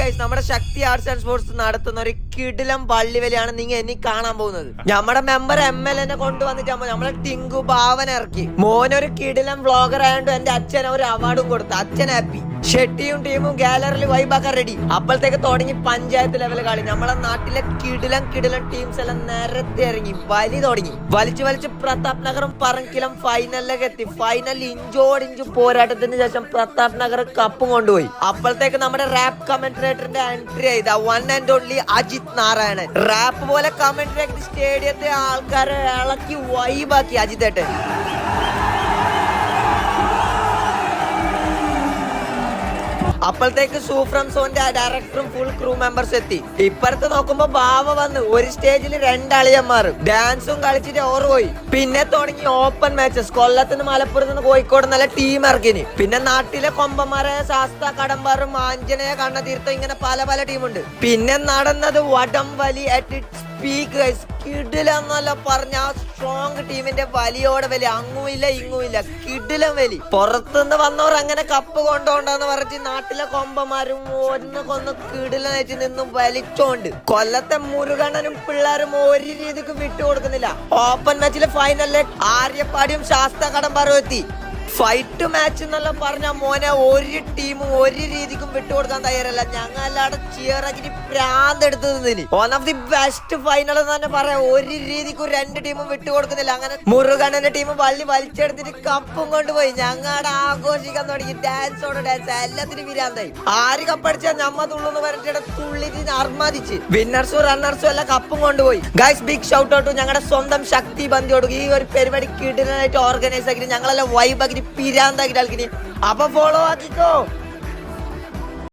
Guys, നമ്മുടെ ശക്തി arts and sports നടത്തുന്ന ഒരു കിടിലം പള്ളിവലിയാണ് നിങ്ങൾ ഇനി കാണാൻ പോകുന്നത്. നമ്മുടെ മെമ്പർ MLA കൊണ്ടുവന്നിട്ട് നമ്മളെ ടിങ്കു ഭാവന ഇറക്കി. മോനൊരു കിടിലം വ്ളോഗർ ആയതുകൊണ്ട് എന്റെ അച്ഛൻ ഒരു അവാർഡും കൊടുത്തു. അച്ഛൻ ഹാപ്പി. ഷെട്ടിയും ടീമും ഗാലറിയിൽ വൈബാക്കാൻ റെഡി. അപ്പോഴത്തേക്ക് തുടങ്ങി പഞ്ചായത്ത് ലെവൽ കളി. നമ്മളെ നാട്ടിലെ കിടിലം ടീംസ് എല്ലാം നേരത്തെ ഇറങ്ങി വലി തുടങ്ങി. വലിച്ച് പ്രതാപ് നഗറും പറങ്കിലും ഫൈനലിലേക്ക് എത്തി. ഫൈനൽ ഇഞ്ചോടിഞ്ച് പോരാട്ടത്തിന് ശേഷം പ്രതാപ് നഗർ കപ്പും കൊണ്ടുപോയി. അപ്പോഴത്തേക്ക് നമ്മുടെ റാപ്പ് കമന്റേറ്ററിന്റെ എൻട്രി ചെയ്ത one and only Ajith Narayanan. Rap പോലെ കമന്ററി ആക്കി സ്റ്റേഡിയത്തെ ആൾക്കാരെ ഇളക്കി വൈബാക്കി അജിത്തേട്ടൻ. അപ്പോഴത്തേക്ക് സൂഫ്രം സോന്റെ ഡയറക്ടറും ഫുൾ ക്രൂ മെമ്പേഴ്സ് എത്തി. ഇപ്പുറത്ത് നോക്കുമ്പോ ബാവ വന്ന് ഒരു സ്റ്റേജിൽ രണ്ടളിയന്മാർ ഡാൻസും കളിച്ചിട്ട് ഓർ പോയി. പിന്നെ തുടങ്ങി ഓപ്പൺ മാച്ചസ്. കൊല്ലത്തുനിന്ന് മലപ്പുറത്ത് നിന്ന് കോഴിക്കോട് നല്ല ടീം ഇറക്കിന്. പിന്നെ നാട്ടിലെ കൊമ്പന്മാരെ ശാസ്ത കടമ്പാറും ആഞ്ജനേയ കണ്ണതീർത്ഥം ഇങ്ങനെ പല ടീമുണ്ട്. പിന്നെ നടന്നത് വടംവലി അറ്റ് ഇറ്റ്സ് പീക്ക് ഗൈസ്. കിടിലെന്നല്ല പറഞ്ഞ ആ സ്ട്രോങ് ടീമിന്റെ വലിയോടെ വലി. അങ്ങുമില്ല ഇങ്ങുമില്ല, കിടിലം വലി. പുറത്തുനിന്ന് വന്നവർ അങ്ങനെ കപ്പ് കൊണ്ടോണ്ടെന്ന് പറഞ്ഞ് നാട്ടിലെ കൊമ്പന്മാരും ഒന്നൊക്കൊന്ന് കിടിലം വെച്ച് നിന്നും വലിച്ചോണ്ട്. കൊല്ലത്തെ മുരുകണ്ണനും പിള്ളേരും ഒരു രീതിക്ക് വിട്ടുകൊടുക്കുന്നില്ല. ഓപ്പൺ മാച്ചിലെ ഫൈനലിലെ ആര്യപ്പാടിയും ശാസ്ത കടമ്പാറും എത്തി. ഫൈറ്റ് മാച്ച് എന്നല്ല പറഞ്ഞ മോനെ ഒരു ടീമും ഒരു രീതിക്കും വിട്ടുകൊടുക്കാൻ തയ്യാറല്ല. ഞങ്ങളവിടെ ചിയറാക്കി പ്രാന്തെടുത്തതിന് one of the best final എന്ന് തന്നെ പറയാം. ഒരു രീതിക്കും രണ്ട് ടീമും വിട്ടുകൊടുക്കുന്നില്ല. അങ്ങനെ മുരുകണ്ണന്റെ ടീം വലിച്ചെടുത്തിട്ട് കപ്പും കൊണ്ടുപോയി. ഞങ്ങളുടെ ആഘോഷിക്കാൻ തുടങ്ങി. ഡാൻസോടെ ഡാൻസ് എല്ലാത്തിനും വിരാന്തായി. ആര് കപ്പടിച്ചാൽ ഞമ്മ തുള്ളൂന്ന് പറഞ്ഞിട്ട് തുള്ളിട്ട് അർമാദിച്ച് വിന്നേഴ്സും റണ്ണേഴ്സും എല്ലാം കപ്പും കൊണ്ടുപോയി. ഗൈസ്, ബിഗ് ഷൗട്ട് ഔട്ട് ഞങ്ങളുടെ സ്വന്തം ശക്തി ബന്ധിയോട്. ഈ ഒരു പരിപാടി കിടിലനായിട്ട് ഓർഗനൈസ് ആക്കി ഞങ്ങളെല്ലാം വൈബാക്കി പിരാന്താക്കി ആൾക്കിനി. അപ്പൊ ഫോളോ ആക്കിക്കോ.